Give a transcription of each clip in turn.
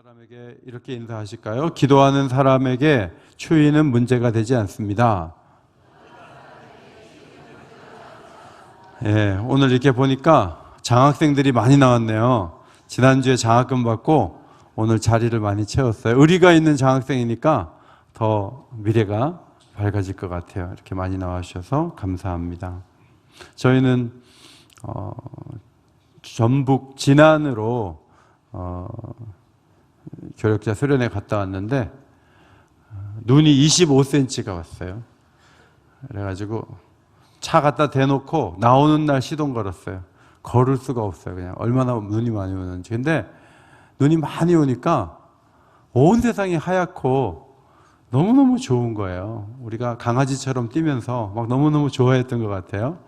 사람에게 이렇게 인사하실까요? 기도하는 사람에게 추위는 문제가 되지 않습니다. 예, 오늘 이렇게 보니까 장학생들이 많이 나왔네요. 지난주에 장학금 받고 오늘 자리를 많이 채웠어요. 의리가 있는 장학생이니까 더 미래가 밝아질 것 같아요. 이렇게 많이 나와주셔서 감사합니다. 저희는 전북 진안으로 교역자 수련회 갔다 왔는데 눈이 25cm가 왔어요. 그래가지고 차 갖다 대놓고 나오는 날 시동 걸었어요. 걸을 수가 없어요. 그냥 얼마나 눈이 많이 오는지. 근데 눈이 많이 오니까 온 세상이 하얗고 너무너무 좋은 거예요. 우리가 강아지처럼 뛰면서 막 너무너무 좋아했던 것 같아요.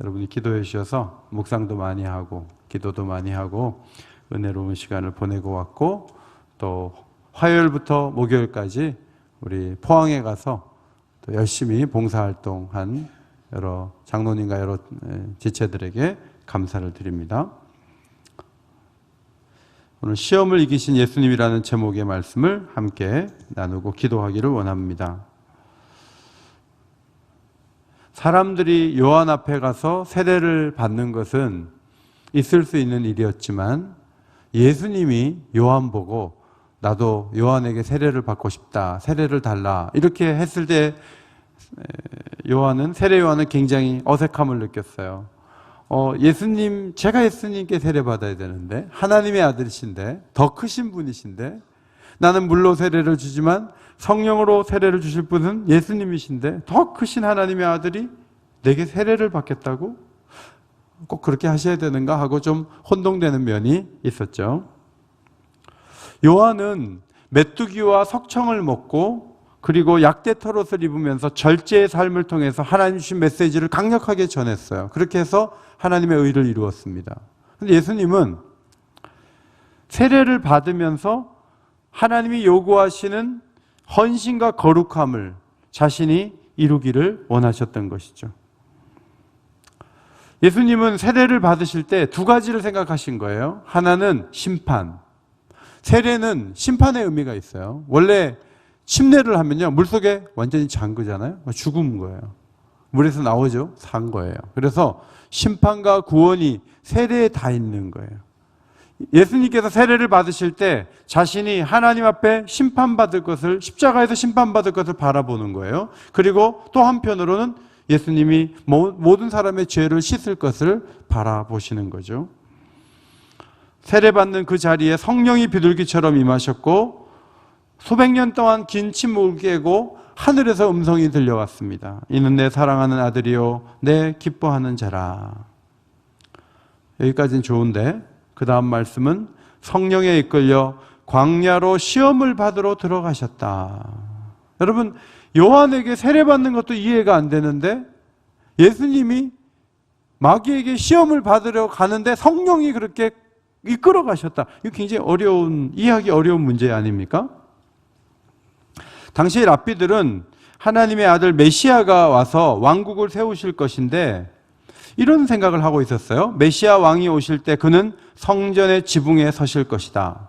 여러분이 기도해 주셔서 묵상도 많이 하고 기도도 많이 하고 은혜로운 시간을 보내고 왔고, 또 화요일부터 목요일까지 우리 포항에 가서 또 열심히 봉사활동한 여러 장로님과 여러 지체들에게 감사를 드립니다. 오늘 시험을 이기신 예수님이라는 제목의 말씀을 함께 나누고 기도하기를 원합니다. 사람들이 요한 앞에 가서 세례를 받는 것은 있을 수 있는 일이었지만 예수님이 요한 보고 나도 요한에게 세례를 받고 싶다, 세례를 달라 이렇게 했을 때 세례 요한은 굉장히 어색함을 느꼈어요. 예수님, 제가 예수님께 세례 받아야 되는데, 하나님의 아들이신데, 더 크신 분이신데, 나는 물로 세례를 주지만 성령으로 세례를 주실 분은 예수님이신데 더 크신 하나님의 아들이 내게 세례를 받겠다고? 꼭 그렇게 하셔야 되는가 하고 좀 혼동되는 면이 있었죠. 요한은 메뚜기와 석청을 먹고 그리고 약대 털옷을 입으면서 절제의 삶을 통해서 하나님 주신 메시지를 강력하게 전했어요. 그렇게 해서 하나님의 의를 이루었습니다. 그런데 예수님은 세례를 받으면서 하나님이 요구하시는 헌신과 거룩함을 자신이 이루기를 원하셨던 것이죠. 예수님은 세례를 받으실 때 두 가지를 생각하신 거예요. 하나는 심판. 세례는 심판의 의미가 있어요. 원래 침례를 하면요, 물속에 완전히 잠그잖아요. 죽은 거예요. 물에서 나오죠. 산 거예요. 그래서 심판과 구원이 세례에 다 있는 거예요. 예수님께서 세례를 받으실 때 자신이 하나님 앞에 심판받을 것을, 십자가에서 심판받을 것을 바라보는 거예요. 그리고 또 한편으로는 예수님이 모든 사람의 죄를 씻을 것을 바라보시는 거죠. 세례받는 그 자리에 성령이 비둘기처럼 임하셨고 수백 년 동안 긴 침묵을 깨고 하늘에서 음성이 들려왔습니다. 이는 내 사랑하는 아들이요 내 기뻐하는 자라. 여기까지는 좋은데 그 다음 말씀은 성령에 이끌려 광야로 시험을 받으러 들어가셨다. 여러분, 요한에게 세례받는 것도 이해가 안 되는데 예수님이 마귀에게 시험을 받으러 가는데 성령이 그렇게 이끌어 가셨다. 이거 굉장히 이해하기 어려운 문제 아닙니까? 당시의 랍비들은 하나님의 아들 메시아가 와서 왕국을 세우실 것인데 이런 생각을 하고 있었어요. 메시아 왕이 오실 때 그는 성전의 지붕에 서실 것이다.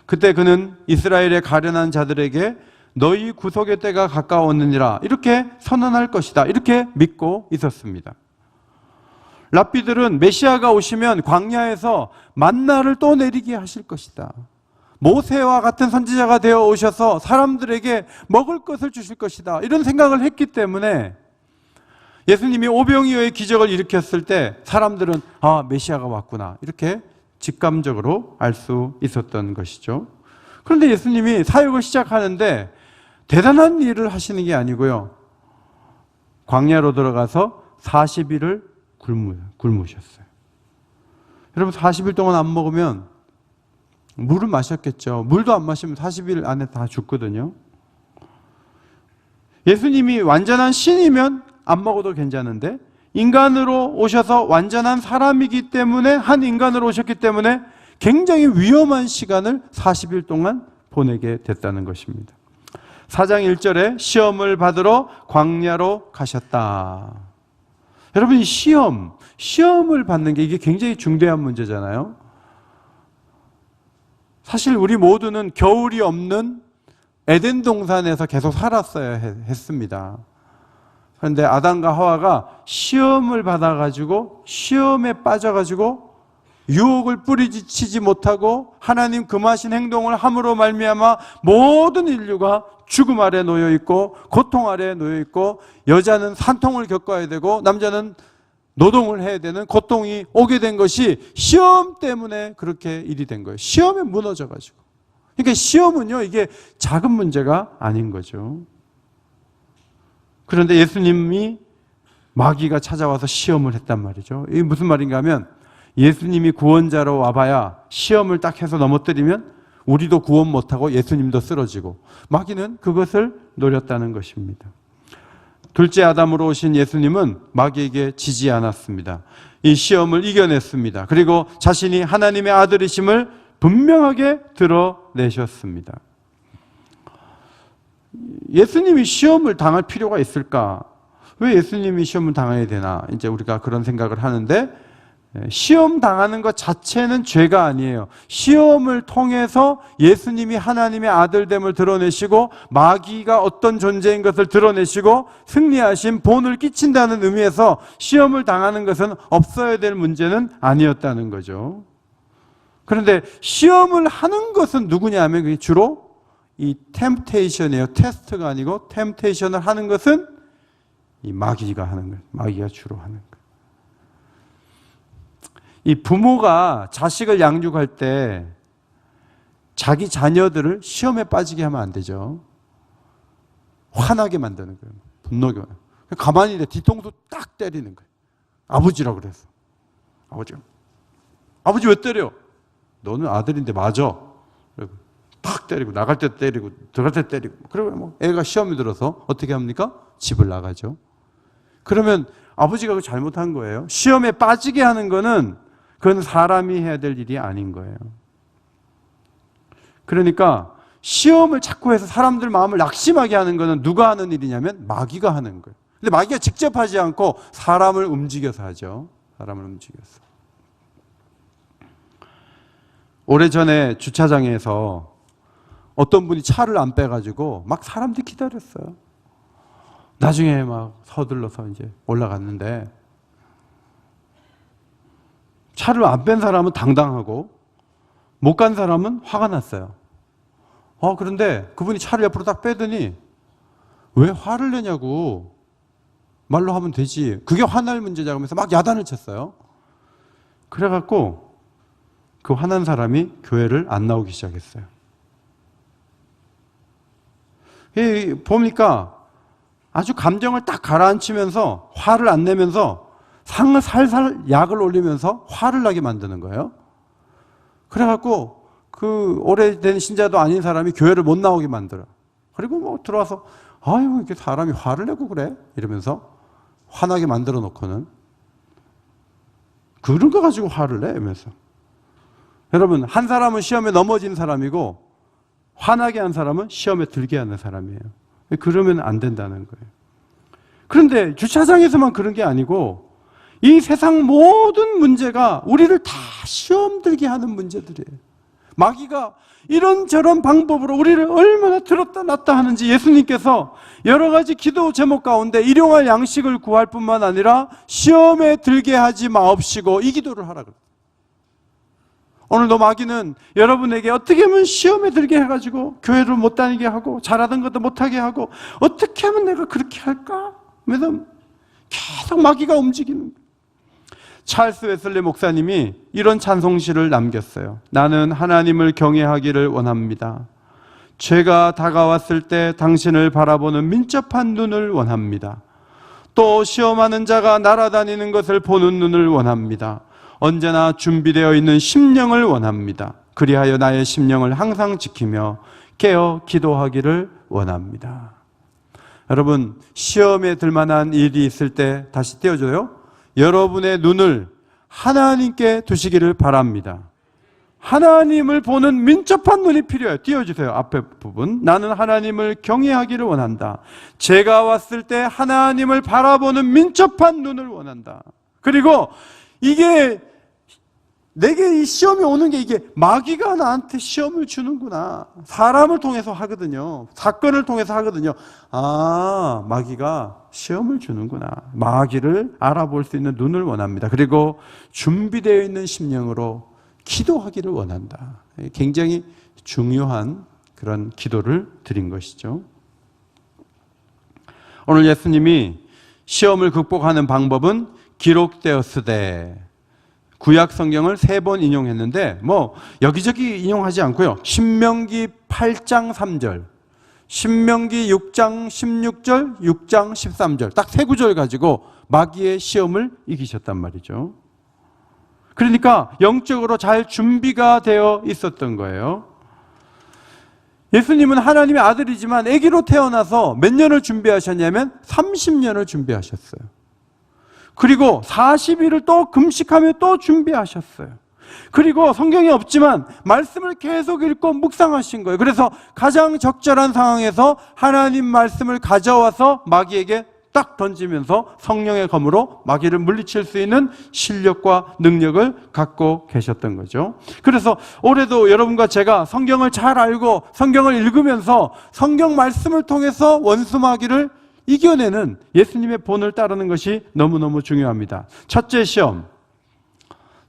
그때 그는 이스라엘의 가련한 자들에게 너희 구속의 때가 가까웠느니라 이렇게 선언할 것이다. 이렇게 믿고 있었습니다. 랍비들은 메시아가 오시면 광야에서 만나를 또 내리게 하실 것이다. 모세와 같은 선지자가 되어 오셔서 사람들에게 먹을 것을 주실 것이다. 이런 생각을 했기 때문에 예수님이 오병이어의 기적을 일으켰을 때 사람들은 메시아가 왔구나 이렇게 직감적으로 알 수 있었던 것이죠. 그런데 예수님이 사역을 시작하는데 대단한 일을 하시는 게 아니고요, 광야로 들어가서 40일을 굶으셨어요. 여러분, 40일 동안 안 먹으면 물을 마셨겠죠. 물도 안 마시면 40일 안에 다 죽거든요. 예수님이 완전한 신이면 안 먹어도 괜찮은데 인간으로 오셔서 완전한 사람이기 때문에, 한 인간으로 오셨기 때문에 굉장히 위험한 시간을 40일 동안 보내게 됐다는 것입니다. 4장 1절에 시험을 받으러 광야로 가셨다. 여러분, 이 시험을 받는 게 이게 굉장히 중대한 문제잖아요. 사실 우리 모두는 겨울이 없는 에덴 동산에서 계속 살았어야 했습니다. 그런데 아담과 하와가 시험을 받아가지고 시험에 빠져가지고 유혹을 뿌리치지 못하고 하나님 금하신 행동을 함으로 말미암아 모든 인류가 죽음 아래 놓여 있고 고통 아래 놓여 있고, 여자는 산통을 겪어야 되고 남자는 노동을 해야 되는 고통이 오게 된 것이 시험 때문에 그렇게 일이 된 거예요. 시험에 무너져가지고. 그러니까 시험은요, 이게 작은 문제가 아닌 거죠. 그런데 예수님이 마귀가 찾아와서 시험을 했단 말이죠. 이게 무슨 말인가 하면, 예수님이 구원자로 와봐야 시험을 딱 해서 넘어뜨리면 우리도 구원 못하고 예수님도 쓰러지고, 마귀는 그것을 노렸다는 것입니다. 둘째 아담으로 오신 예수님은 마귀에게 지지 않았습니다. 이 시험을 이겨냈습니다. 그리고 자신이 하나님의 아들이심을 분명하게 드러내셨습니다. 예수님이 시험을 당할 필요가 있을까? 왜 예수님이 시험을 당해야 되나? 이제 우리가 그런 생각을 하는데, 시험 당하는 것 자체는 죄가 아니에요. 시험을 통해서 예수님이 하나님의 아들됨을 드러내시고 마귀가 어떤 존재인 것을 드러내시고 승리하신 본을 끼친다는 의미에서 시험을 당하는 것은 없어야 될 문제는 아니었다는 거죠. 그런데 시험을 하는 것은 누구냐 하면 그게 주로 이 템테이션이에요. 테스트가 아니고 템테이션을 하는 것은 이 마귀가 하는 거예요. 마귀가 주로 하는 거예요. 이 부모가 자식을 양육할 때 자기 자녀들을 시험에 빠지게 하면 안 되죠. 화나게 만드는 거예요. 분노게 만드는 거예요. 가만히 있는데 뒤통수 딱 때리는 거예요. 아버지라고 그래서. 아버지 왜 때려? 너는 아들인데 맞아. 딱 때리고, 나갈 때 때리고, 들어갈 때 때리고. 그러면 뭐 애가 시험에 들어서 어떻게 합니까? 집을 나가죠. 그러면 아버지가 그 잘못한 거예요. 시험에 빠지게 하는 거는 그건 사람이 해야 될 일이 아닌 거예요. 그러니까 시험을 자꾸 해서 사람들 마음을 낙심하게 하는 거는 누가 하는 일이냐면 마귀가 하는 거예요. 근데 마귀가 직접 하지 않고 사람을 움직여서 하죠. 사람을 움직여서. 오래전에 주차장에서 어떤 분이 차를 안 빼가지고 막 사람들이 기다렸어요. 나중에 막 서둘러서 이제 올라갔는데, 차를 안 뺀 사람은 당당하고 못 간 사람은 화가 났어요. 그런데 그분이 차를 옆으로 딱 빼더니 왜 화를 내냐고 말로 하면 되지. 그게 화날 문제자 하면서 막 야단을 쳤어요. 그래갖고 그 화난 사람이 교회를 안 나오기 시작했어요. 보니까 아주 감정을 딱 가라앉히면서 화를 안 내면서 상을 살살 약을 올리면서 화를 나게 만드는 거예요. 그래갖고 그 오래된 신자도 아닌 사람이 교회를 못 나오게 만들어. 그리고 뭐 들어와서 아유 이렇게 사람이 화를 내고 그래? 이러면서 화나게 만들어 놓고는 그런 거 가지고 화를 내? 이러면서. 여러분, 한 사람은 시험에 넘어진 사람이고 화나게 한 사람은 시험에 들게 하는 사람이에요. 그러면 안 된다는 거예요. 그런데 주차장에서만 그런 게 아니고 이 세상 모든 문제가 우리를 다 시험 들게 하는 문제들이에요. 마귀가 이런저런 방법으로 우리를 얼마나 들었다 놨다 하는지 예수님께서 여러 가지 기도 제목 가운데 일용할 양식을 구할 뿐만 아니라 시험에 들게 하지 마옵시고 이 기도를 하라 그래요. 오늘도 마귀는 여러분에게 어떻게 하면 시험에 들게 해가지고 교회를 못 다니게 하고 잘하던 것도 못하게 하고 어떻게 하면 내가 그렇게 할까? 그래서 계속 마귀가 움직이는 거예요. 찰스 웨슬리 목사님이 이런 찬송시를 남겼어요. 나는 하나님을 경외하기를 원합니다. 죄가 다가왔을 때 당신을 바라보는 민첩한 눈을 원합니다. 또 시험하는 자가 날아다니는 것을 보는 눈을 원합니다. 언제나 준비되어 있는 심령을 원합니다. 그리하여 나의 심령을 항상 지키며 깨어 기도하기를 원합니다. 여러분, 시험에 들 만한 일이 있을 때 다시 띄워줘요. 여러분의 눈을 하나님께 두시기를 바랍니다. 하나님을 보는 민첩한 눈이 필요해요. 띄워주세요. 앞에 부분. 나는 하나님을 경외하기를 원한다. 제가 왔을 때 하나님을 바라보는 민첩한 눈을 원한다. 그리고 이게 내게 이 시험이 오는 게 이게 마귀가 나한테 시험을 주는구나. 사람을 통해서 하거든요. 사건을 통해서 하거든요. 아, 마귀가 시험을 주는구나. 마귀를 알아볼 수 있는 눈을 원합니다. 그리고 준비되어 있는 심령으로 기도하기를 원한다. 굉장히 중요한 그런 기도를 드린 것이죠. 오늘 예수님이 시험을 극복하는 방법은 기록되었으되, 구약 성경을 3번 인용했는데 여기저기 인용하지 않고요. 신명기 8장 3절, 신명기 6장 16절, 6장 13절 딱 3구절 가지고 마귀의 시험을 이기셨단 말이죠. 그러니까 영적으로 잘 준비가 되어 있었던 거예요. 예수님은 하나님의 아들이지만 아기로 태어나서 몇 년을 준비하셨냐면 30년을 준비하셨어요. 그리고 40일을 또 금식하며 또 준비하셨어요. 그리고 성경에 없지만 말씀을 계속 읽고 묵상하신 거예요. 그래서 가장 적절한 상황에서 하나님 말씀을 가져와서 마귀에게 딱 던지면서 성령의 검으로 마귀를 물리칠 수 있는 실력과 능력을 갖고 계셨던 거죠. 그래서 올해도 여러분과 제가 성경을 잘 알고 성경을 읽으면서 성경 말씀을 통해서 원수 마귀를 이겨내는 예수님의 본을 따르는 것이 너무너무 중요합니다. 첫째 시험.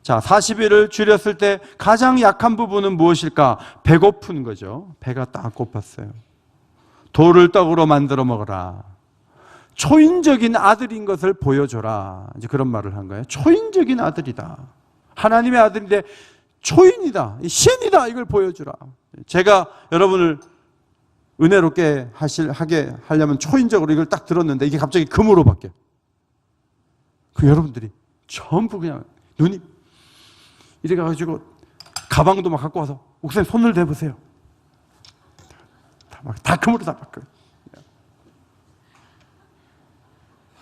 자, 40일을 줄였을 때 가장 약한 부분은 무엇일까? 배고픈 거죠. 배가 딱 고팠어요. 돌을 떡으로 만들어 먹어라. 초인적인 아들인 것을 보여줘라. 이제 그런 말을 한 거예요. 초인적인 아들이다. 하나님의 아들인데 초인이다. 신이다. 이걸 보여주라. 제가 여러분을 은혜롭게 하게 하려면 초인적으로 이걸 딱 들었는데 이게 갑자기 금으로 바뀌어요. 그 여러분들이 전부 그냥 눈이 이래가지고 가방도 막 갖고 와서 목사님 손을 대보세요. 다 금으로 다 바뀌어요.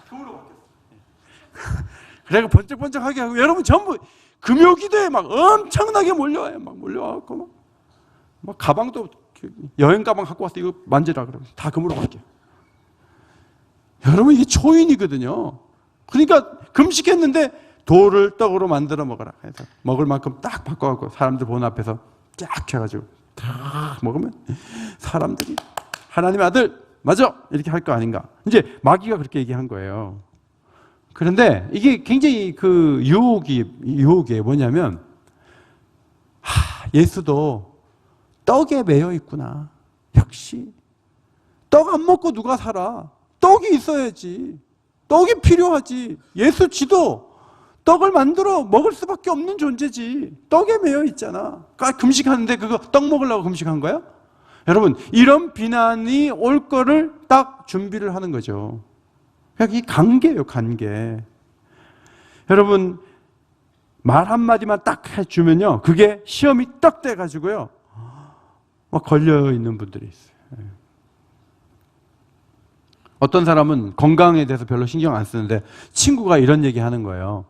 금으로 바뀌었어요. 그래가 번쩍번쩍하게 하고 여러분 전부 금요기도에 막 엄청나게 몰려와요. 막 몰려와갖고 막 가방도 여행 가방 갖고 와서 이거 만지라 그러면 다 금으로 바뀌어요. 여러분 이게 초인이거든요. 그러니까 금식했는데 돌을 떡으로 만들어 먹어라 해서 먹을 만큼 딱 바꿔갖고 사람들 보는 앞에서 쫙 해가지고 딱 먹으면 사람들이 하나님의 아들 맞아 이렇게 할 거 아닌가. 이제 마귀가 그렇게 얘기한 거예요. 그런데 이게 굉장히 그 유혹이 뭐냐면 예수도 떡에 매여 있구나. 역시 떡 안 먹고 누가 살아? 떡이 있어야지. 떡이 필요하지. 예수 지도 떡을 만들어 먹을 수밖에 없는 존재지. 떡에 매여 있잖아. 금식하는데 그거 떡 먹으려고 금식한 거야? 여러분 이런 비난이 올 거를 딱 준비를 하는 거죠. 그냥 이 관계예요. 관계. 여러분 말 한마디만 딱 해주면요 그게 시험이 딱 돼가지고요 막 걸려있는 분들이 있어요. 어떤 사람은 건강에 대해서 별로 신경 안 쓰는데 친구가 이런 얘기 하는 거예요.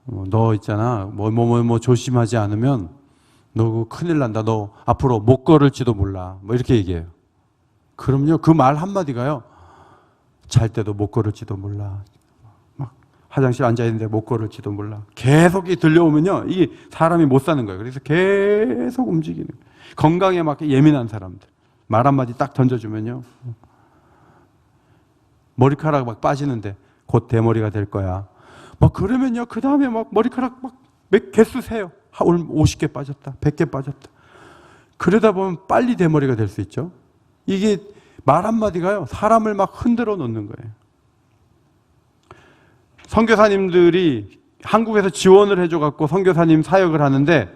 너 있잖아 뭐 조심하지 않으면 너 큰일 난다. 너 앞으로 못 걸을지도 몰라. 뭐 이렇게 얘기해요. 그럼요 그 말 한마디가요 잘 때도 못 걸을지도 몰라. 막 화장실 앉아있는데 못 걸을지도 몰라. 계속 들려오면요 이게 사람이 못 사는 거예요. 그래서 계속 움직이는 거예요. 건강에 맞게 예민한 사람들 말 한마디 딱 던져주면요 머리카락 막 빠지는데 곧 대머리가 될 거야. 막 그러면요 그 다음에 막 머리카락 막 몇 개수 세요. 오늘 50개 빠졌다 100개 빠졌다. 그러다 보면 빨리 대머리가 될 수 있죠. 이게 말 한마디가요 사람을 막 흔들어 놓는 거예요. 선교사님들이 한국에서 지원을 해줘갖고 선교사님 사역을 하는데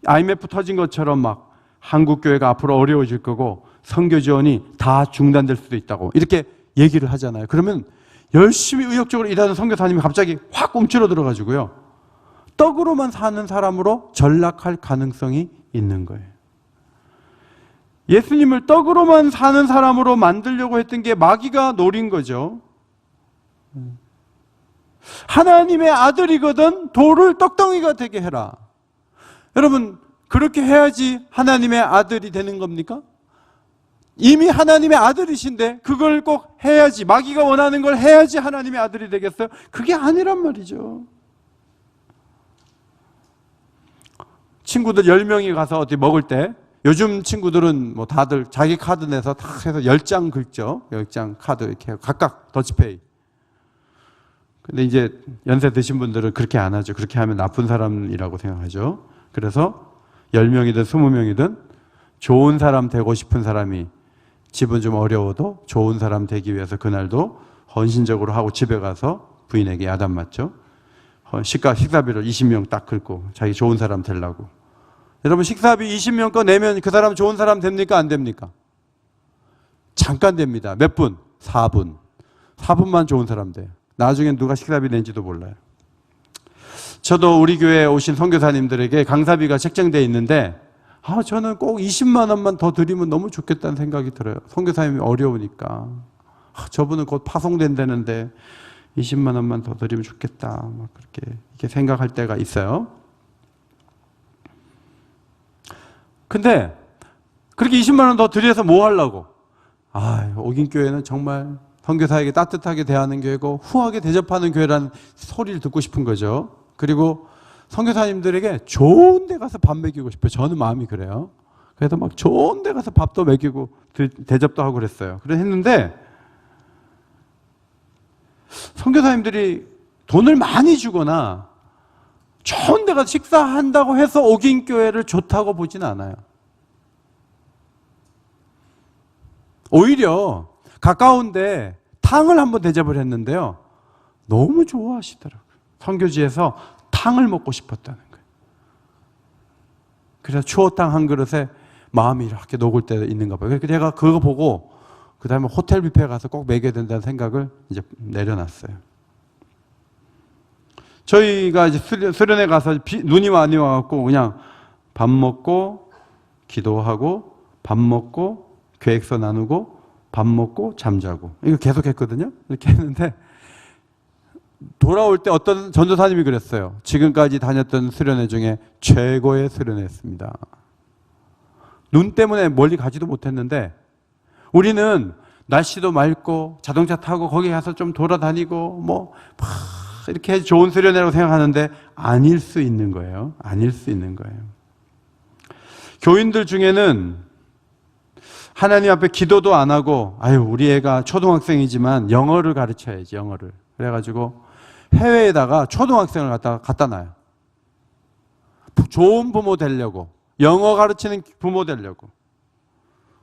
IMF 터진 것처럼 막 한국 교회가 앞으로 어려워질 거고 선교 지원이 다 중단될 수도 있다고 이렇게 얘기를 하잖아요. 그러면 열심히 의욕적으로 일하는 선교사님이 갑자기 확 움츠러 들어가지고요 떡으로만 사는 사람으로 전락할 가능성이 있는 거예요. 예수님을 떡으로만 사는 사람으로 만들려고 했던 게 마귀가 노린 거죠. 하나님의 아들이거든 돌을 떡덩이가 되게 해라. 여러분 그렇게 해야지 하나님의 아들이 되는 겁니까? 이미 하나님의 아들이신데 그걸 꼭 해야지 마귀가 원하는 걸 해야지 하나님의 아들이 되겠어요? 그게 아니란 말이죠. 친구들 10명이 가서 어디 먹을 때 요즘 친구들은 뭐 다들 자기 카드 내서 다 해서 10장 긁죠. 10장 카드 이렇게 각각 더치페이. 근데 이제 연세 드신 분들은 그렇게 안 하죠. 그렇게 하면 나쁜 사람이라고 생각하죠. 그래서 10명이든 20명이든 좋은 사람 되고 싶은 사람이 집은 좀 어려워도 좋은 사람 되기 위해서 그날도 헌신적으로 하고 집에 가서 부인에게 야단 맞죠. 식사비를 20명 딱 긁고 자기 좋은 사람 되려고. 여러분 식사비 20명 거 내면 그 사람 좋은 사람 됩니까? 안 됩니까? 잠깐 됩니다. 몇 분? 4분. 4분만 좋은 사람 돼요. 나중엔 누가 식사비 낸지도 몰라요. 저도 우리 교회에 오신 선교사님들에게 강사비가 책정되어 있는데 저는 꼭 20만 원만 더 드리면 너무 좋겠다는 생각이 들어요. 선교사님이 어려우니까. 저분은 곧 파송된다는데 20만 원만 더 드리면 좋겠다. 막 그렇게 이렇게 생각할 때가 있어요. 근데 그렇게 20만 원 더 드려서 뭐 하려고? 옥인교회는 정말 선교사에게 따뜻하게 대하는 교회고 후하게 대접하는 교회라는 소리를 듣고 싶은 거죠. 그리고 선교사님들에게 좋은 데 가서 밥 먹이고 싶어요. 저는 마음이 그래요. 그래서 막 좋은 데 가서 밥도 먹이고 대접도 하고 그랬어요. 했는데 선교사님들이 돈을 많이 주거나 좋은 데 가서 식사한다고 해서 옥인교회를 좋다고 보진 않아요. 오히려 가까운데 탕을 한번 대접을 했는데요. 너무 좋아하시더라고요. 선교지에서 탕을 먹고 싶었다는 거예요. 그래서 추어탕 한 그릇에 마음이 이렇게 녹을 때 있는가 봐요. 그래서 제가 그거 보고 그 다음에 호텔 뷔페에 가서 꼭 먹여야 된다는 생각을 이제 내려놨어요. 저희가 이제 수련회 가서 눈이 많이 와갖고 그냥 밥 먹고 기도하고 밥 먹고 계획서 나누고 밥 먹고 잠자고 이거 계속 했거든요. 이렇게 했는데 돌아올 때 어떤 전도사님이 그랬어요. 지금까지 다녔던 수련회 중에 최고의 수련회였습니다. 눈 때문에 멀리 가지도 못했는데 우리는 날씨도 맑고 자동차 타고 거기 가서 좀 돌아다니고 뭐 이렇게 좋은 수련회라고 생각하는데 아닐 수 있는 거예요. 아닐 수 있는 거예요. 교인들 중에는 하나님 앞에 기도도 안 하고 우리 애가 초등학생이지만 영어를 가르쳐야지 영어를. 그래가지고 해외에다가 초등학생을 갖다 놔요. 좋은 부모 되려고. 영어 가르치는 부모 되려고.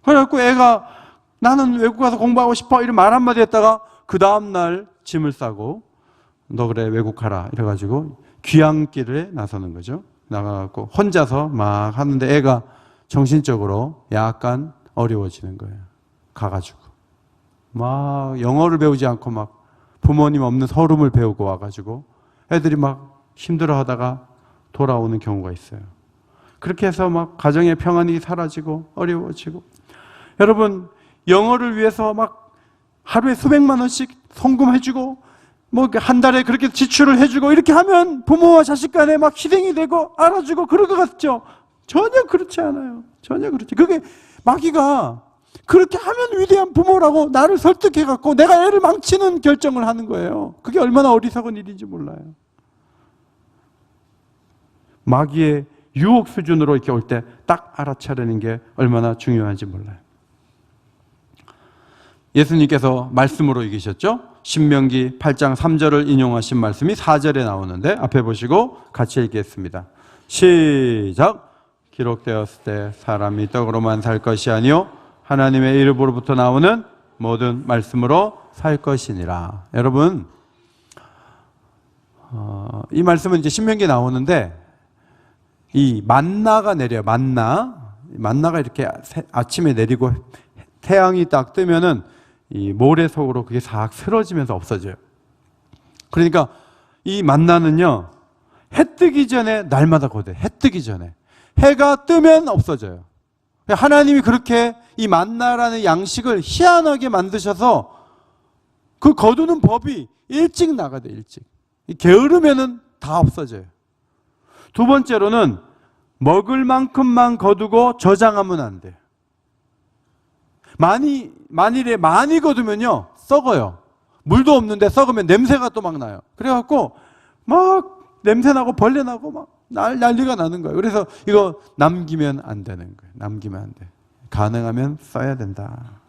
그래갖고 애가 나는 외국 가서 공부하고 싶어 이런 말 한마디 했다가 그 다음날 짐을 싸고 너 그래 외국 가라 이래가지고 귀향길에 나서는 거죠. 나가갖고 혼자서 막 하는데 애가 정신적으로 약간 어려워지는 거예요. 가가지고 막 영어를 배우지 않고 막 부모님 없는 서름을 배우고 와가지고 애들이 막 힘들어하다가 돌아오는 경우가 있어요. 그렇게 해서 막 가정의 평안이 사라지고 어려워지고. 여러분 영어를 위해서 막 하루에 수백만 원씩 송금해주고 뭐 한 달에 그렇게 지출을 해주고 이렇게 하면 부모와 자식 간에 막 희생이 되고 알아주고 그럴 것 같죠? 전혀 그렇지 않아요. 전혀 그렇지. 그게 마귀가 그렇게 하면 위대한 부모라고 나를 설득해갖고 내가 애를 망치는 결정을 하는 거예요. 그게 얼마나 어리석은 일인지 몰라요. 마귀의 유혹 수준으로 이렇게 올 때 딱 알아차리는 게 얼마나 중요한지 몰라요. 예수님께서 말씀으로 이기셨죠? 신명기 8장 3절을 인용하신 말씀이 4절에 나오는데 앞에 보시고 같이 읽겠습니다. 시작! 기록되었을 때 사람이 떡으로만 살 것이 아니요 하나님의 이름으로부터 나오는 모든 말씀으로 살 것이니라. 여러분 이 말씀은 이제 신명기에 나오는데 이 만나가 내려요. 만나가 이렇게 아침에 내리고 태양이 딱 뜨면은 이 모래 속으로 그게 싹 쓰러지면서 없어져요. 그러니까 이 만나는요 해 뜨기 전에 날마다 거둬요. 해 뜨기 전에 해가 뜨면 없어져요. 하나님이 그렇게 이 만나라는 양식을 희한하게 만드셔서 그 거두는 법이 일찍 나가야 돼요. 일찍 게으르면은 다 없어져요. 두 번째로는 먹을 만큼만 거두고 저장하면 안 돼요. 만일에 많이 거두면요 썩어요. 물도 없는데 썩으면 냄새가 또 막 나요. 그래갖고 막 냄새 나고 벌레 나고 막 난리가 나는 거예요. 그래서 이거 남기면 안 되는 거예요. 남기면 안 돼. 가능하면 써야 된다.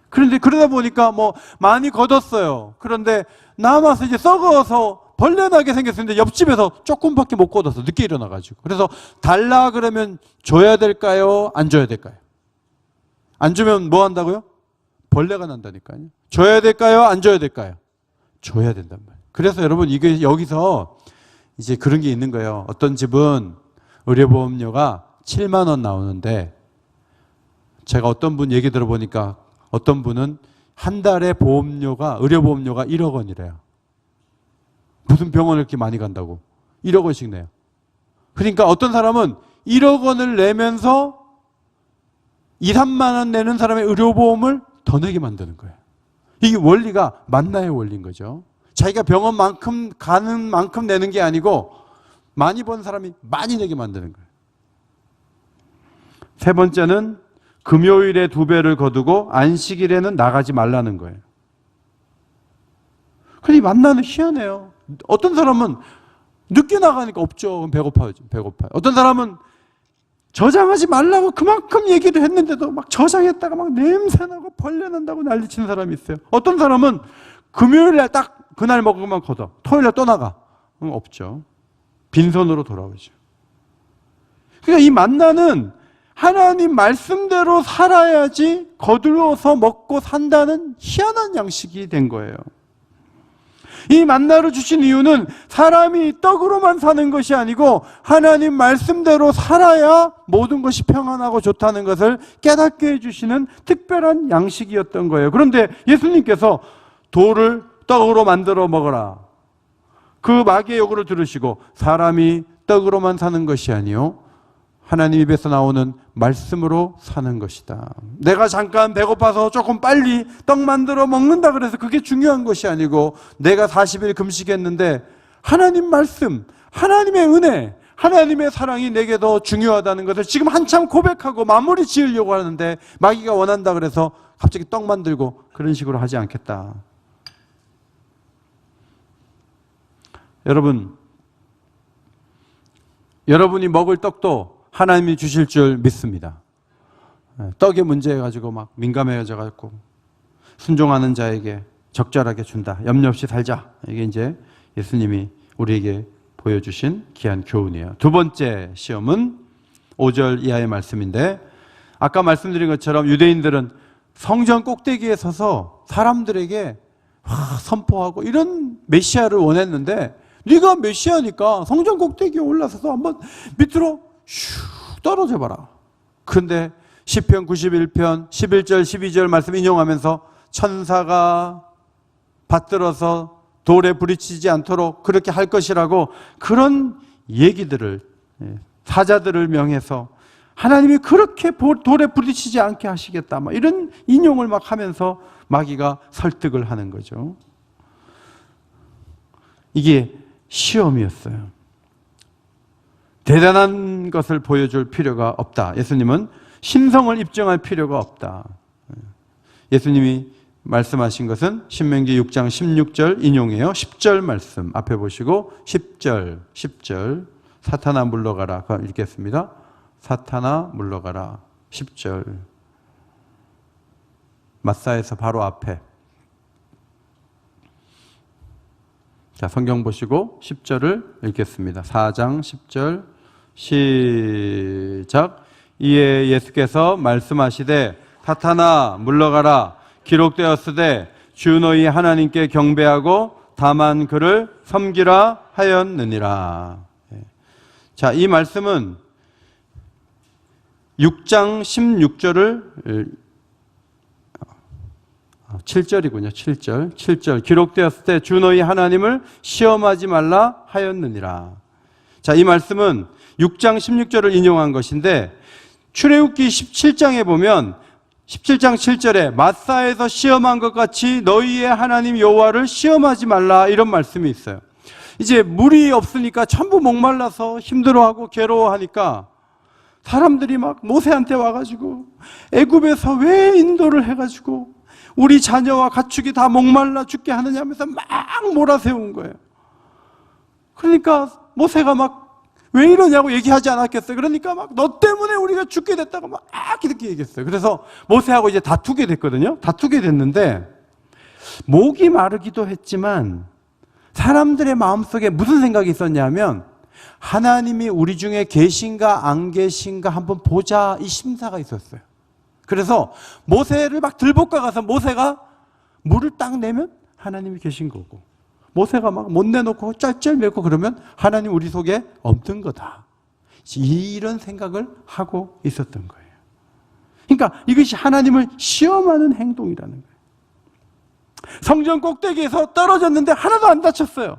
그런데 그러다 보니까 뭐 많이 걷었어요. 그런데 남아서 이제 썩어서 벌레 나게 생겼는데 옆집에서 조금밖에 못 걷어서 늦게 일어나가지고. 그래서 달라 그러면 줘야 될까요? 안 줘야 될까요? 안 주면 뭐 한다고요? 벌레가 난다니까요. 줘야 될까요? 안 줘야 될까요? 줘야 된단 말이에요. 그래서 여러분 이게 여기서 이제 그런 게 있는 거예요. 어떤 집은 의료보험료가 7만 원 나오는데 제가 어떤 분 얘기 들어보니까 어떤 분은 한 달에 의료보험료가 1억 원이래요. 무슨 병원을 이렇게 많이 간다고 1억 원씩 내요. 그러니까 어떤 사람은 1억 원을 내면서 2, 3만 원 내는 사람의 의료보험을 더 내게 만드는 거예요. 이게 원리가 만나의 원리인 거죠. 자기가 병원만큼 가는 만큼 내는 게 아니고 많이 번 사람이 많이 내게 만드는 거예요. 세 번째는 금요일에 2배를 거두고 안식일에는 나가지 말라는 거예요. 근데 이 만나는 희한해요. 어떤 사람은 늦게 나가니까 없죠. 그럼 배고파요. 어떤 사람은 저장하지 말라고 그만큼 얘기를 했는데도 막 저장했다가 막 냄새나고 벌레 난다고 난리치는 사람이 있어요. 어떤 사람은 금요일날 딱 그날 먹으면 걷어. 토요일날 또 나가. 그럼 없죠. 빈손으로 돌아오죠. 그러니까 이 만나는 하나님 말씀대로 살아야지 거들어서 먹고 산다는 희한한 양식이 된 거예요. 이 만나를 주신 이유는 사람이 떡으로만 사는 것이 아니고 하나님 말씀대로 살아야 모든 것이 평안하고 좋다는 것을 깨닫게 해주시는 특별한 양식이었던 거예요. 그런데 예수님께서 돌을 떡으로 만들어 먹어라. 그 마귀의 요구를 들으시고 사람이 떡으로만 사는 것이 아니요 하나님 입에서 나오는 말씀으로 사는 것이다. 내가 잠깐 배고파서 조금 빨리 떡 만들어 먹는다 그래서 그게 중요한 것이 아니고 내가 40일 금식했는데 하나님 말씀, 하나님의 은혜, 하나님의 사랑이 내게 더 중요하다는 것을 지금 한참 고백하고 마무리 지으려고 하는데 마귀가 원한다 그래서 갑자기 떡 만들고 그런 식으로 하지 않겠다. 여러분이 먹을 떡도 하나님이 주실 줄 믿습니다. 떡의 문제에 가지고 막 민감해져 갖고 순종하는 자에게 적절하게 준다. 염려 없이 살자. 이게 이제 예수님이 우리에게 보여주신 귀한 교훈이에요. 두 번째 시험은 5절 이하의 말씀인데 아까 말씀드린 것처럼 유대인들은 성전 꼭대기에 서서 사람들에게 선포하고 이런 메시아를 원했는데 네가 메시아니까 성전 꼭대기에 올라서서 한번 밑으로 슉 떨어져 봐라. 그런데 시편 91편 11절 12절 말씀 인용하면서 천사가 받들어서 돌에 부딪히지 않도록 그렇게 할 것이라고 그런 얘기들을 사자들을 명해서 하나님이 그렇게 돌에 부딪히지 않게 하시겠다 막 이런 인용을 막 하면서 마귀가 설득을 하는 거죠. 이게 시험이었어요. 대단한 것을 보여줄 필요가 없다. 예수님은 신성을 입증할 필요가 없다. 예수님이 말씀하신 것은 신명기 6장 16절 인용이에요. 10절 말씀 앞에 보시고 10절 사탄아 물러가라. 읽겠습니다. 사탄아 물러가라. 10절 마사에서 바로 앞에. 자, 성경 보시고 10절을 읽겠습니다. 4장 10절 시작. 이에 예수께서 말씀하시되 사탄아 물러가라. 기록되었으되 주 너희 하나님께 경배하고 다만 그를 섬기라 하였느니라. 자, 이 말씀은 6장 16절을 7절이군요. 7절 기록되었을 때 주 너희 하나님을 시험하지 말라 하였느니라. 자, 이 말씀은 6장 16절을 인용한 것인데 출애굽기 17장에 보면 17장 7절에 마사에서 시험한 것 같이 너희의 하나님 여호와를 시험하지 말라 이런 말씀이 있어요. 이제 물이 없으니까 전부 목말라서 힘들어하고 괴로워하니까 사람들이 막 모세한테 와가지고 애굽에서 왜 인도를 해가지고 우리 자녀와 가축이 다 목말라 죽게 하느냐 하면서 막 몰아세운 거예요. 그러니까 모세가 막 왜 이러냐고 얘기하지 않았겠어요? 그러니까 막 너 때문에 우리가 죽게 됐다고 막 이렇게 얘기했어요. 그래서 모세하고 이제 다투게 됐거든요. 다투게 됐는데 목이 마르기도 했지만 사람들의 마음속에 무슨 생각이 있었냐면 하나님이 우리 중에 계신가 안 계신가 한번 보자, 이 심사가 있었어요. 그래서 모세를 막 들볶아 가서 모세가 물을 딱 내면 하나님이 계신 거고, 모세가 막 못 내놓고 짤짤매고 그러면 하나님 우리 속에 없는 거다, 이런 생각을 하고 있었던 거예요. 그러니까 이것이 하나님을 시험하는 행동이라는 거예요. 성전 꼭대기에서 떨어졌는데 하나도 안 다쳤어요.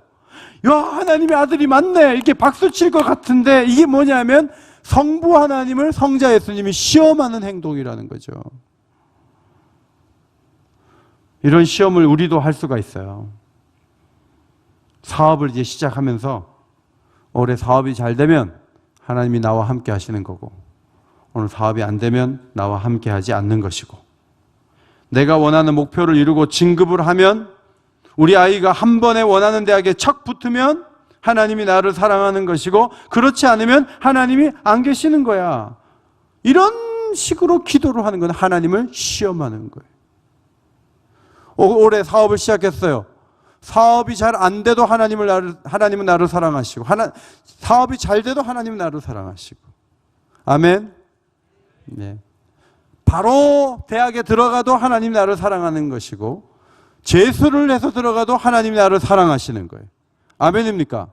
야, 하나님의 아들이 맞네, 이렇게 박수 칠 것 같은데 이게 뭐냐면 성부 하나님을 성자 예수님이 시험하는 행동이라는 거죠. 이런 시험을 우리도 할 수가 있어요. 사업을 이제 시작하면서 올해 사업이 잘 되면 하나님이 나와 함께 하시는 거고, 오늘 사업이 안 되면 나와 함께 하지 않는 것이고, 내가 원하는 목표를 이루고 진급을 하면, 우리 아이가 한 번에 원하는 대학에 척 붙으면 하나님이 나를 사랑하는 것이고, 그렇지 않으면 하나님이 안 계시는 거야. 이런 식으로 기도를 하는 건 하나님을 시험하는 거예요. 올해 사업을 시작했어요. 사업이 잘 안 돼도 하나님은 나를 사랑하시고, 사업이 잘 돼도 하나님은 나를 사랑하시고. 아멘. 네. 바로 대학에 들어가도 하나님이 나를 사랑하는 것이고, 재수를 해서 들어가도 하나님이 나를 사랑하시는 거예요. 아멘입니까?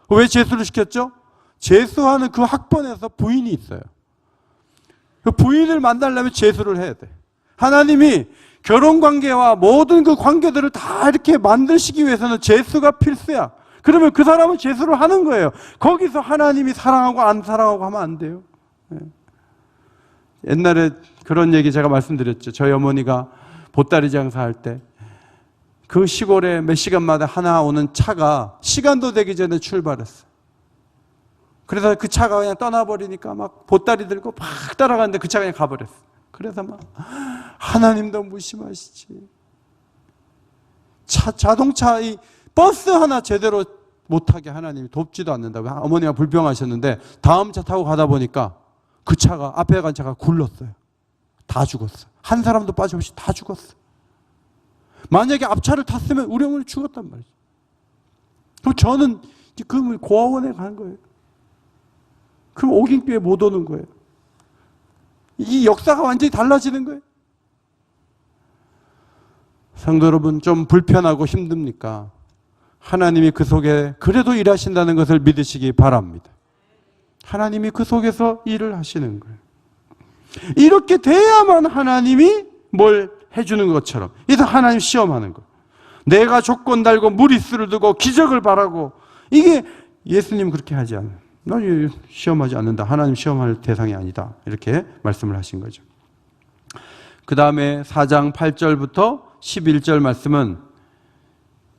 왜 재수를 시켰죠? 재수하는 그 학번에서 부인이 있어요. 그 부인을 만나려면 재수를 해야 돼. 하나님이 결혼관계와 모든 그 관계들을 다 이렇게 만드시기 위해서는 재수가 필수야. 그러면 그 사람은 재수를 하는 거예요. 거기서 하나님이 사랑하고 안 사랑하고 하면 안 돼요. 옛날에 그런 얘기 제가 말씀드렸죠. 저희 어머니가 보따리 장사할 때 그 시골에 몇 시간마다 하나 오는 차가 시간도 되기 전에 출발했어요. 그래서 그 차가 그냥 떠나버리니까 막 보따리 들고 막 따라가는데 그 차가 그냥 가버렸어요. 그래서 막 하나님도 무심하시지. 자동차, 이 버스 하나 제대로 못하게 하나님이 돕지도 않는다고 어머니가 불평하셨는데, 다음 차 타고 가다 보니까 그 차가, 앞에 간 차가 굴렀어요. 다 죽었어. 한 사람도 빠짐없이 다 죽었어. 만약에 앞차를 탔으면 우리 어머니 죽었단 말이죠. 그럼 저는 그 고아원에 간 거예요. 그럼 오긴교회 못 오는 거예요. 이 역사가 완전히 달라지는 거예요. 성도 여러분, 좀 불편하고 힘듭니까? 하나님이 그 속에 그래도 일하신다는 것을 믿으시기 바랍니다. 하나님이 그 속에서 일을 하시는 거예요. 이렇게 돼야만 하나님이 뭘 해주는 것처럼. 그래서 하나님 시험하는 거예요. 내가 조건 달고 무리수를 두고 기적을 바라고, 이게 예수님 그렇게 하지 않아요. 나 시험하지 않는다. 하나님 시험할 대상이 아니다. 이렇게 말씀을 하신 거죠. 그 다음에 4장 8절부터 11절 말씀은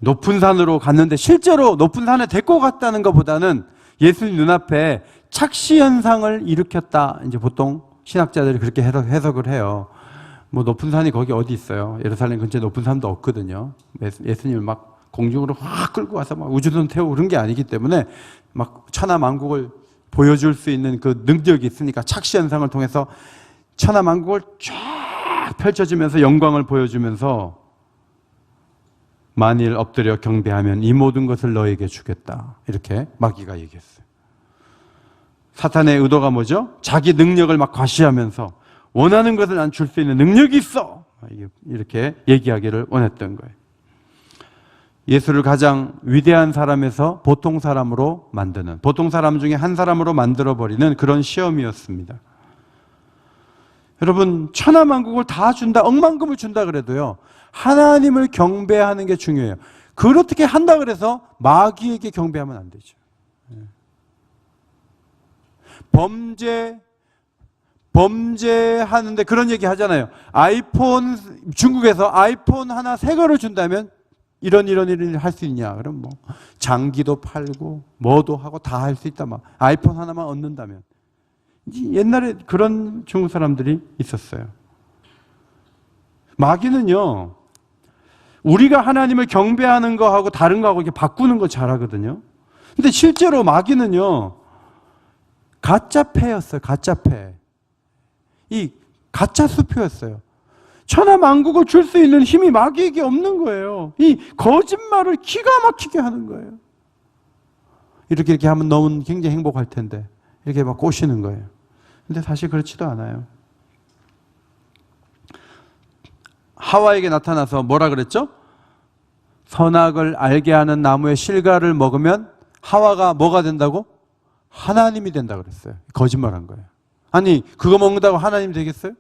높은 산으로 갔는데, 실제로 높은 산에 데리고 갔다는 것보다는 예수님 눈앞에 착시 현상을 일으켰다. 이제 보통 신학자들이 그렇게 해석을 해요. 뭐 높은 산이 거기 어디 있어요? 예루살렘 근처에 높은 산도 없거든요. 예수님을 막 공중으로 확 끌고 와서 막 우주선 태우고 그런 게 아니기 때문에 막 천하만국을 보여줄 수 있는 그 능력이 있으니까 착시 현상을 통해서 천하만국을 쫙 펼쳐주면서 영광을 보여주면서, 만일 엎드려 경배하면 이 모든 것을 너에게 주겠다. 이렇게 마귀가 얘기했어요. 사탄의 의도가 뭐죠? 자기 능력을 막 과시하면서 원하는 것을 난 줄 수 있는 능력이 있어. 이렇게 얘기하기를 원했던 거예요. 예수를 가장 위대한 사람에서 보통 사람으로 만드는, 보통 사람 중에 한 사람으로 만들어버리는 그런 시험이었습니다. 여러분, 천하만국을 다 준다, 억만금을 준다 그래도요, 하나님을 경배하는 게 중요해요. 그렇게 한다 그래서 마귀에게 경배하면 안 되죠. 범죄하는데 그런 얘기 하잖아요. 중국에서 아이폰 하나 새 거를 준다면 이런 일 할 수 있냐? 그럼 뭐 장기도 팔고 뭐도 하고 다 할 수 있다. 막 아이폰 하나만 얻는다면. 옛날에 그런 중국 사람들이 있었어요. 마귀는요, 우리가 하나님을 경배하는 거하고 다른 거하고 이렇게 바꾸는 거 잘하거든요. 근데 실제로 마귀는요, 가짜 패였어요. 가짜 패. 이 가짜 수표였어요. 천하만국을 줄 수 있는 힘이 마귀에게 없는 거예요. 이 거짓말을 기가 막히게 하는 거예요. 이렇게 하면 너무 굉장히 행복할 텐데 이렇게 막 꼬시는 거예요. 근데 사실 그렇지도 않아요. 하와에게 나타나서 뭐라 그랬죠? 선악을 알게 하는 나무의 실과를 먹으면 하와가 뭐가 된다고? 하나님이 된다 그랬어요. 거짓말한 거예요. 아니 그거 먹는다고 하나님 되겠어요?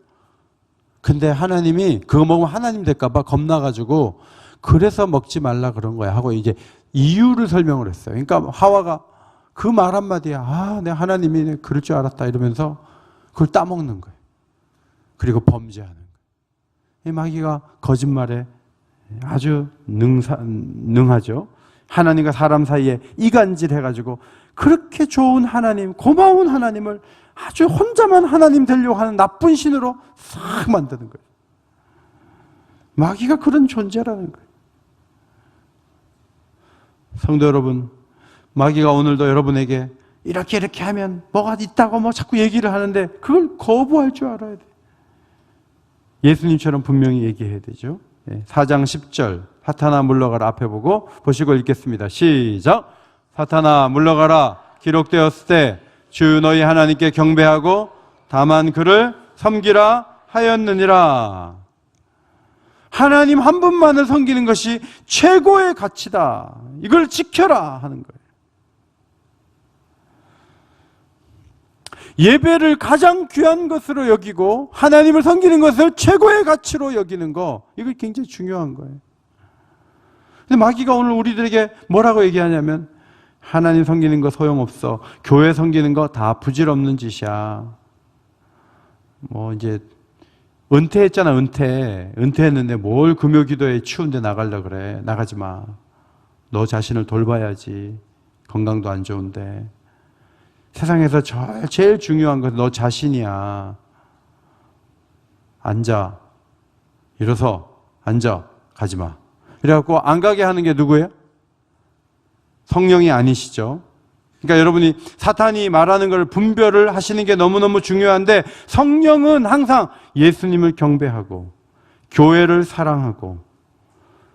근데 하나님이 그거 먹으면 하나님 될까 봐 겁나가지고 그래서 먹지 말라 그런 거야 하고 이제 이유를 설명을 했어요. 그러니까 하와가 그 말 한마디야. 내가 하나님이 그럴 줄 알았다 이러면서 그걸 따먹는 거예요. 그리고 범죄하는 거예요. 이 마귀가 거짓말에 아주 능하죠. 하나님과 사람 사이에 이간질 해가지고 그렇게 좋은 하나님, 고마운 하나님을 아주 혼자만 하나님 되려고 하는 나쁜 신으로 싹 만드는 거예요. 마귀가 그런 존재라는 거예요. 성도 여러분, 마귀가 오늘도 여러분에게 이렇게 하면 뭐가 있다고 뭐 자꾸 얘기를 하는데 그걸 거부할 줄 알아야 돼요. 예수님처럼 분명히 얘기해야 되죠. 4장 10절 사탄아 물러가라 앞에 보시고 읽겠습니다. 시작. 사탄아 물러가라. 기록되었을 때 주 너희 하나님께 경배하고 다만 그를 섬기라 하였느니라. 하나님 한 분만을 섬기는 것이 최고의 가치다. 이걸 지켜라 하는 거예요. 예배를 가장 귀한 것으로 여기고 하나님을 섬기는 것을 최고의 가치로 여기는 거, 이거 굉장히 중요한 거예요. 근데 마귀가 오늘 우리들에게 뭐라고 얘기하냐면 하나님 섬기는 거 소용없어. 교회 섬기는 거 다 부질없는 짓이야. 뭐 이제 은퇴했잖아. 은퇴했는데 뭘 금요기도에 추운데 나가려고 그래. 나가지 마. 너 자신을 돌봐야지. 건강도 안 좋은데. 세상에서 제일 중요한 건 너 자신이야. 앉아. 일어서. 앉아. 가지 마. 그래갖고 안 가게 하는 게 누구예요? 성령이 아니시죠. 그러니까 여러분이 사탄이 말하는 걸 분별을 하시는 게 너무너무 중요한데 성령은 항상 예수님을 경배하고 교회를 사랑하고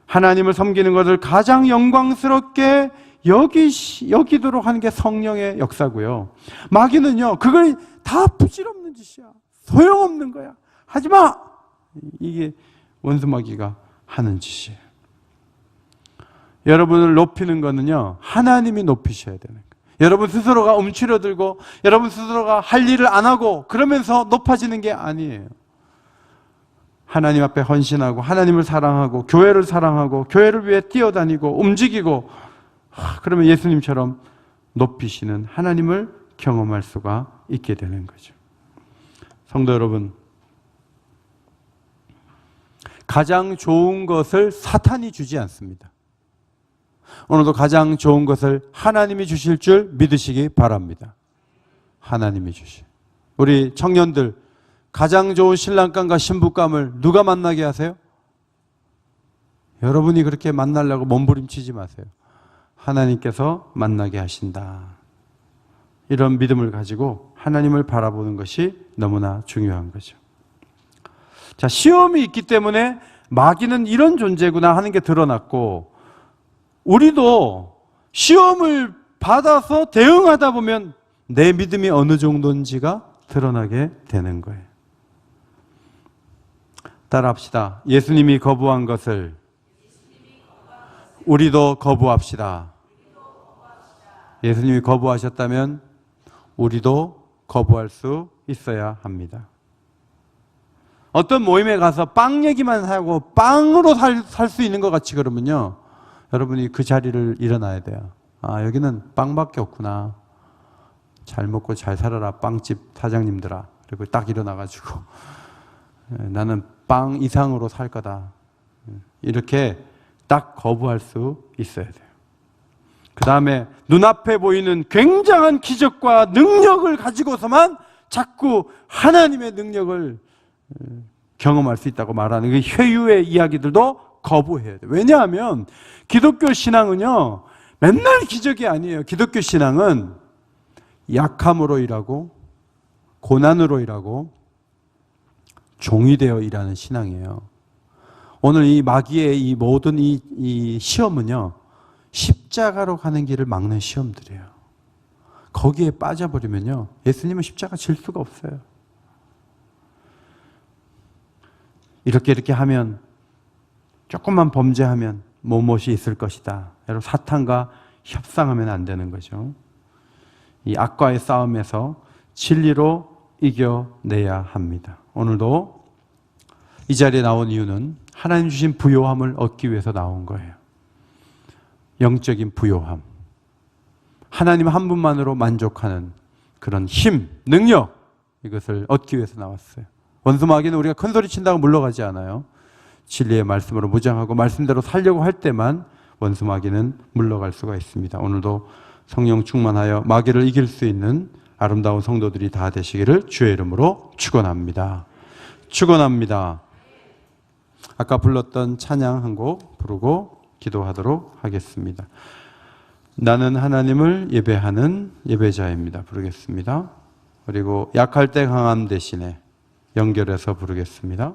하나님을 섬기는 것을 가장 영광스럽게 여기도록 하는 게 성령의 역사고요. 마귀는요, 그걸 다 부질없는 짓이야. 소용없는 거야. 하지 마! 이게 원수 마귀가 하는 짓이에요. 여러분을 높이는 거는요, 하나님이 높이셔야 되는 거예요. 여러분 스스로가 움츠러들고 여러분 스스로가 할 일을 안 하고 그러면서 높아지는 게 아니에요. 하나님 앞에 헌신하고 하나님을 사랑하고 교회를 사랑하고 교회를 위해 뛰어다니고 움직이고, 그러면 예수님처럼 높이시는 하나님을 경험할 수가 있게 되는 거죠. 성도 여러분, 가장 좋은 것을 사탄이 주지 않습니다. 오늘도 가장 좋은 것을 하나님이 주실 줄 믿으시기 바랍니다. 하나님이 주실. 우리 청년들, 가장 좋은 신랑감과 신부감을 누가 만나게 하세요? 여러분이 그렇게 만나려고 몸부림치지 마세요. 하나님께서 만나게 하신다. 이런 믿음을 가지고 하나님을 바라보는 것이 너무나 중요한 거죠. 자, 시험이 있기 때문에 마귀는 이런 존재구나 하는 게 드러났고, 우리도 시험을 받아서 대응하다 보면 내 믿음이 어느 정도인지가 드러나게 되는 거예요. 따라합시다. 예수님이 거부한 것을 우리도 거부합시다. 예수님이 거부하셨다면 우리도 거부할 수 있어야 합니다. 어떤 모임에 가서 빵 얘기만 하고 빵으로 살 수 있는 것 같이 그러면요, 여러분이 그 자리를 일어나야 돼요. 아, 여기는 빵밖에 없구나. 잘 먹고 잘 살아라, 빵집 사장님들아. 그리고 딱 일어나가지고 나는 빵 이상으로 살 거다. 이렇게 딱 거부할 수 있어야 돼요. 그 다음에 눈앞에 보이는 굉장한 기적과 능력을 가지고서만 자꾸 하나님의 능력을 경험할 수 있다고 말하는 그 회유의 이야기들도 거부해야 돼요. 왜냐하면 기독교 신앙은요, 맨날 기적이 아니에요. 기독교 신앙은 약함으로 일하고 고난으로 일하고 종이 되어 일하는 신앙이에요. 오늘 이 마귀의 이 모든 이 시험은요, 십자가로 가는 길을 막는 시험들이에요. 거기에 빠져버리면요, 예수님은 십자가 질 수가 없어요. 이렇게 하면, 조금만 범죄하면 무엇이 있을 것이다. 여러분, 사탄과 협상하면 안 되는 거죠. 이 악과의 싸움에서 진리로 이겨내야 합니다. 오늘도 이 자리에 나온 이유는 하나님 주신 부요함을 얻기 위해서 나온 거예요. 영적인 부요함. 하나님 한 분만으로 만족하는 그런 힘, 능력, 이것을 얻기 위해서 나왔어요. 원수 마귀는 우리가 큰 소리 친다고 물러가지 않아요. 진리의 말씀으로 무장하고 말씀대로 살려고 할 때만 원수 마귀는 물러갈 수가 있습니다. 오늘도 성령 충만하여 마귀를 이길 수 있는 아름다운 성도들이 다 되시기를 주의 이름으로 축원합니다. 축원합니다. 아까 불렀던 찬양 한 곡 부르고 기도하도록 하겠습니다. 나는 하나님을 예배하는 예배자입니다. 부르겠습니다. 그리고 약할 때 강함 대신에 연결해서 부르겠습니다.